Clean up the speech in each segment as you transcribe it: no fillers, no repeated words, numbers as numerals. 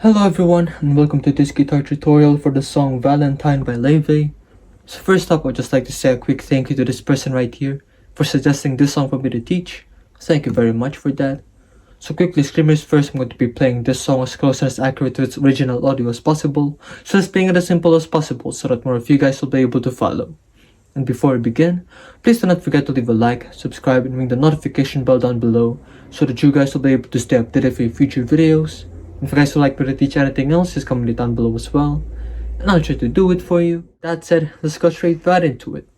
Hello everyone and welcome to this guitar tutorial for the song Valentine by Laufey. So first up, I'd just like to say a quick thank you to this person right here for suggesting this song for me to teach. Thank you very much for that. So quick disclaimers first, I'm going to be playing this song as close and as accurate to its original audio as possible. So let's playing it as simple as possible so that more of you guys will be able to follow. And before we begin, please do not forget to leave a like, subscribe and ring the notification bell down below so that you guys will be able to stay updated for future videos. If you guys would like me to teach anything else, just comment it down below as well, and I'll try to do it for you. That said, let's go straight right into it.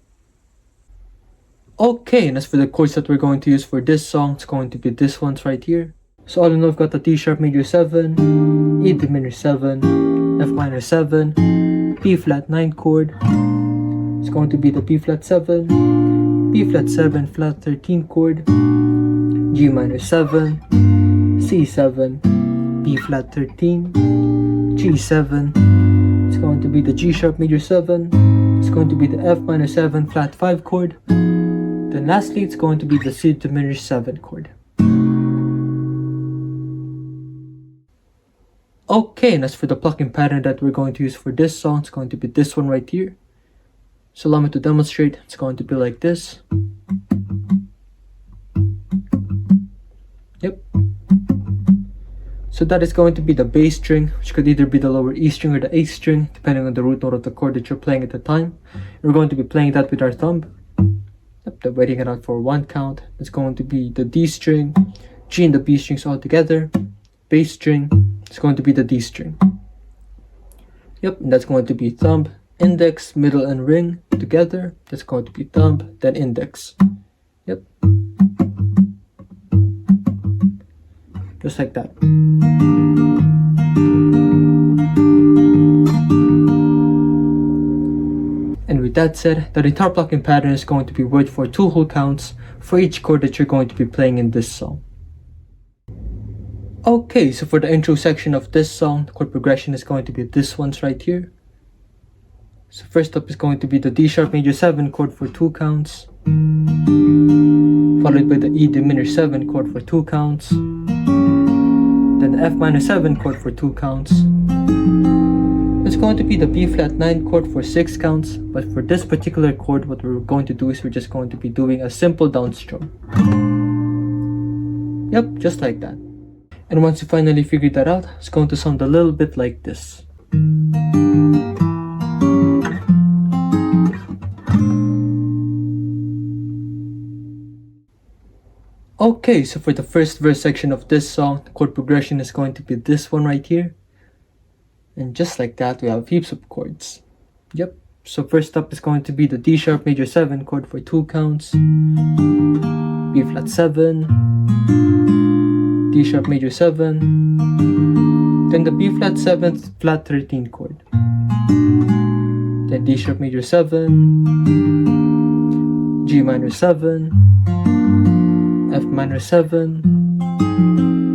Okay, and as for the chords that we're going to use for this song, it's going to be this ones right here. So all in all, I've got the D sharp major 7, E diminished 7, F minor 7, B flat 9 chord. It's going to be the B flat 7, B flat 7 flat 13 chord, G minor 7, C7, B flat 13, G7, it's going to be the G sharp major 7, it's going to be the F minor 7 flat 5 chord, then lastly it's going to be the C diminished 7 chord. Okay, and as for the plucking pattern that we're going to use for this song, it's going to be this one right here. So allow me to demonstrate. It's going to be like this. Yep. So that is going to be the bass string, which could either be the lower E string or the A string, depending on the root note of the chord that you're playing at the time. We're going to be playing that with our thumb. Yep, then waiting it out for one count. It's going to be the D string, G and the B strings all together. Bass string, it's going to be the D string. Yep, and that's going to be thumb, index, middle, and ring together. That's going to be thumb, then index. Yep. Just like that. And with that said, the guitar plucking pattern is going to be worked for 2 whole counts for each chord that you're going to be playing in this song. Okay, so for the intro section of this song, the chord progression is going to be this ones right here. So first up is going to be the D sharp major 7 chord for 2 counts, followed by the E diminished 7 chord for 2 counts, then the F minor 7 chord for 2 counts. It's going to be the B flat 9 chord for 6 counts, but for this particular chord, what we're going to do is we're just going to be doing a simple downstrum. Yep, just like that. And once you finally figure that out, it's going to sound a little bit like this. Okay, so for the first verse section of this song, the chord progression is going to be this one right here. And just like that, we have heaps of chords. Yep, so first up is going to be the D sharp major 7 chord for 2 counts, B flat 7, D sharp major 7, then the B flat 7th flat 13 chord, then D sharp major 7, G minor 7, F minor 7,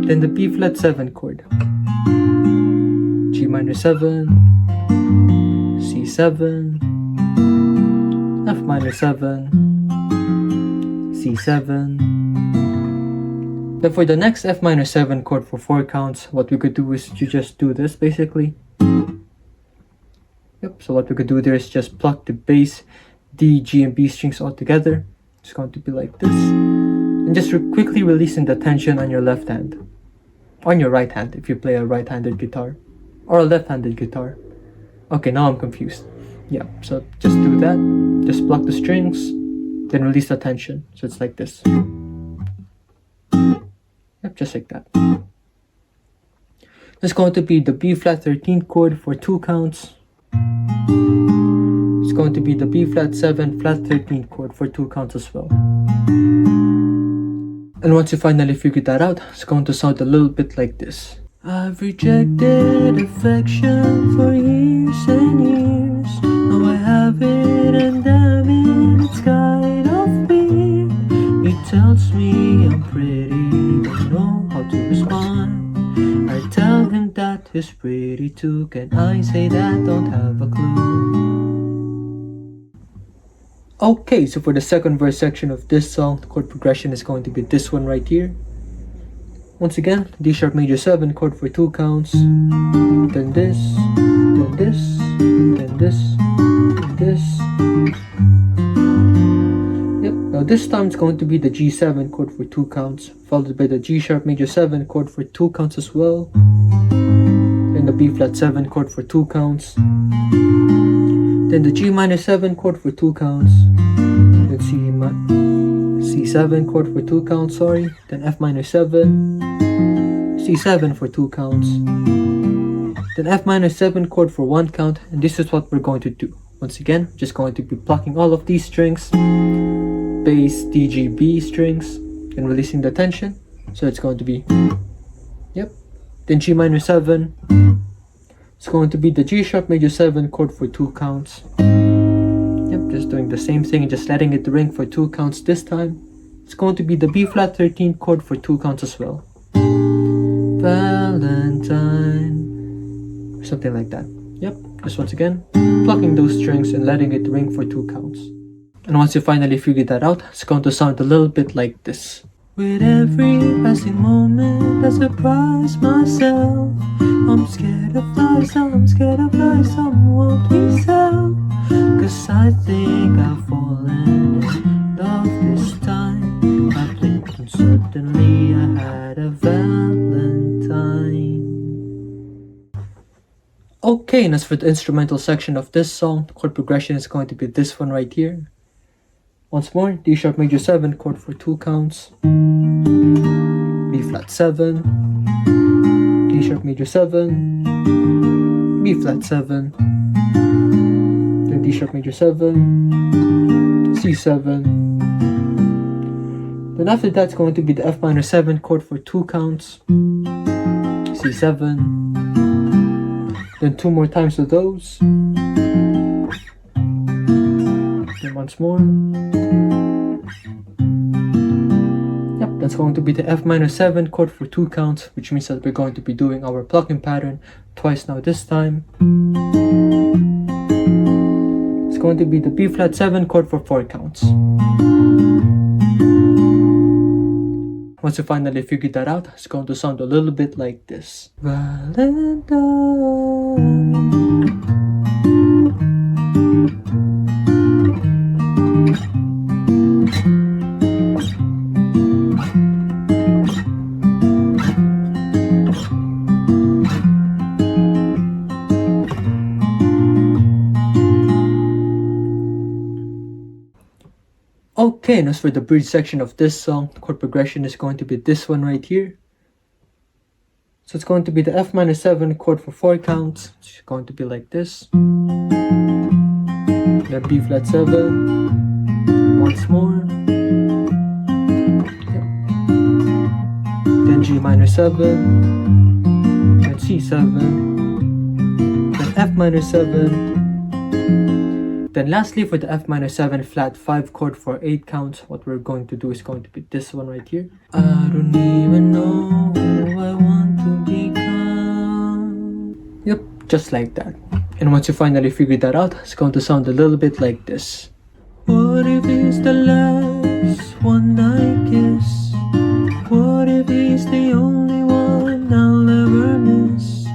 then the B flat 7 chord, G minor 7, C7, F minor 7, C7. Then for the next F minor 7 chord for 4 counts, what we could do is to just do this basically. Yep, so what we could do there is just pluck the bass, D, G, and B strings all together. It's going to be like this. And just quickly releasing the tension on your left hand. On your right hand if you play a right-handed guitar. Or a left-handed guitar. Okay, now I'm confused. Yeah, so just do that. Just pluck the strings, then release the tension. So it's like this. Yep, just like that. It's going to be the B flat 13 chord for 2 counts. It's going to be the B flat 7 flat 13 chord for 2 counts as well. And once you finally figure that out, it's going to sound a little bit like this. I've rejected affection for years and years. Now I have it and damn it, it's kind of weird. He tells me I'm pretty, don't know how to respond. I tell him that he's pretty too, can I say that don't have a clue? Okay, so for the second verse section of this song, the chord progression is going to be this one right here. Once again, D sharp major 7 chord for 2 counts, then this, then this, then this, then this. Yep, now this time it's going to be the G7 chord for 2 counts, followed by the G sharp major 7 chord for 2 counts as well, then the B flat 7 chord for 2 counts, then the G minor 7 chord for 2 counts, then C7 chord for 2 counts, then F minor 7, C7 for 2 counts, then F minor 7 chord for 1 count, and this is what we're going to do. Once again, just going to be plucking all of these strings, bass, D, G, B strings, and releasing the tension. So it's going to be, yep, then G minor 7, it's going to be the G sharp major 7 chord for 2 counts. Yep, just doing the same thing, just letting it ring for 2 counts this time. It's going to be the B flat 13 chord for 2 counts as well. Valentine, or something like that. Yep, just once again, plucking those strings and letting it ring for 2 counts. And once you finally figure that out, it's going to sound a little bit like this. With every passing moment I surprise myself. I'm scared of lies, I'm scared of lies, someone please help. Cause I think I've fallen in love this time. I blinked and suddenly I had a Valentine. Okay, and as for the instrumental section of this song, the chord progression is going to be this one right here. Once more, D sharp major 7 chord for 2 counts, B flat 7, D sharp major 7, B flat 7, then D sharp major 7, C7. Then after that, it's going to be the F minor 7 chord for 2 counts, C7, then 2 more times of those, then once more. Yep, that's going to be the F minor 7 chord for 2 counts, which means that we're going to be doing our plucking pattern twice now this time. It's going to be the B flat 7 chord for 4 counts. Once you finally figure that out, it's going to sound a little bit like this. Valentine. Okay, and as for the bridge section of this song, the chord progression is going to be this one right here. So it's going to be the F minor 7 chord for 4 counts. It's going to be like this. Then B flat 7, once more. Yep. Then G minor 7, then C7, then F minor 7. Then lastly, for the F minor 7 flat 5 chord for 8 counts, what we're going to do is going to be this one right here. I don't even know who I want to become. Yep, just like that. And once you finally figure that out, it's going to sound a little bit like this. What if it's the last one I kiss? What if he's the only one I'll ever miss?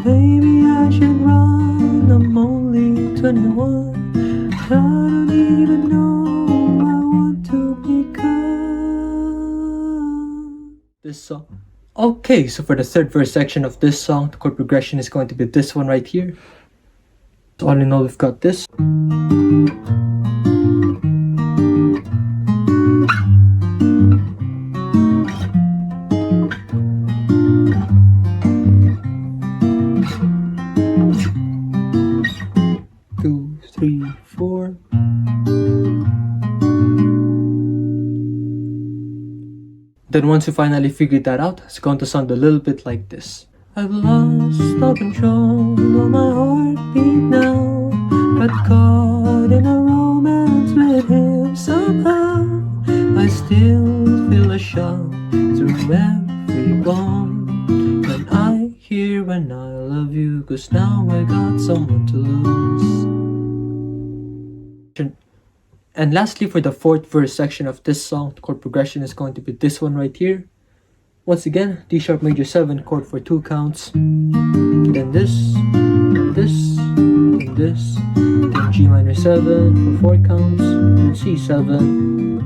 Maybe I should run, I'm only 21. I don't even know who I want to become. This song. Okay, so for the third verse section of this song, the chord progression is going to be this one right here. So all in all, we've got this. Then once you finally figure that out, it's going to sound a little bit like this. I've lost all control of my heartbeat now. Got caught in a romance with him somehow. I still feel a shock through every bone when I hear when I love you, cause now I got someone to lose. And lastly, for the fourth verse section of this song, the chord progression is going to be this one right here. Once again, D sharp major 7 chord for 2 counts, then this, then this, then this, then G minor 7 for 4 counts, then C7,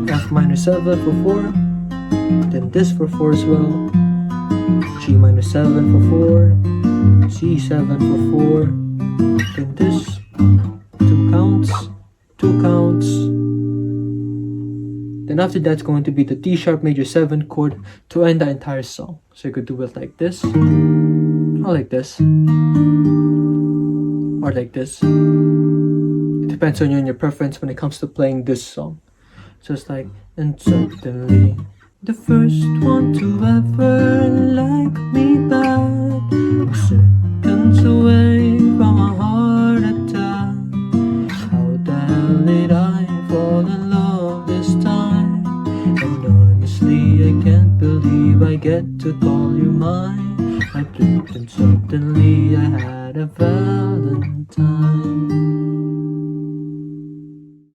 F minor 7 for 4, then this for 4 as well, G minor 7 for 4, C7 for 4, then this, 2 counts, 2 counts. Then after that's going to be the D sharp major 7 chord to end the entire song. So you could do it like this, or like this, or like this. It depends on you and your preference when it comes to playing this song. So it's like, and suddenly the first one to ever like me back, seconds away from a heart attack. How the hell did I fall in love this time? And honestly I can't believe I get to call you mine. I blinked and suddenly I had a Valentine.